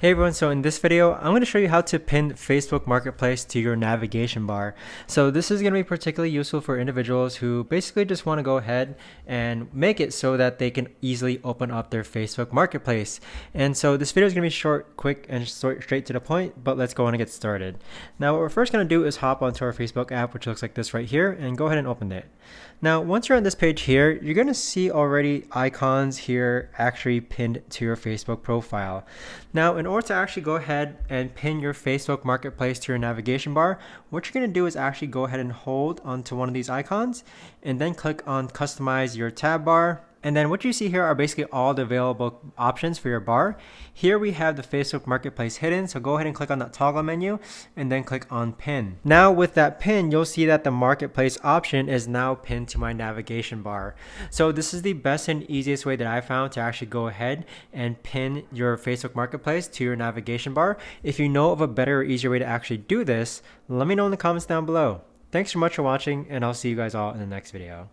Hey everyone, so in this video, I'm going to show you how to pin Facebook Marketplace to your navigation bar. So this is going to be particularly useful for individuals who basically just want to go ahead and make it so that they can easily open up their Facebook Marketplace. And so this video is going to be short, quick, and straight to the point, but let's go on and get started. Now what we're first going to do is hop onto our Facebook app, which looks like this right here, and go ahead and open it. Now once you're on this page here, you're going to see already icons here actually pinned to your Facebook profile. Now in order to actually go ahead and pin your Facebook Marketplace to your navigation bar, what you're going to do is actually go ahead and hold onto one of these icons and then click on customize your tab bar. And then what you see here are basically all the available options for your bar. Here we have the Facebook Marketplace hidden, so go ahead and click on that toggle menu and then click on pin. Now with that pin, you'll see that the Marketplace option is now pinned to my navigation bar. So this is the best and easiest way that I found to actually go ahead and pin your Facebook Marketplace to your navigation bar. If you know of a better or easier way to actually do this, let me know in the comments down below. Thanks so much for watching, and I'll see you guys all in the next video.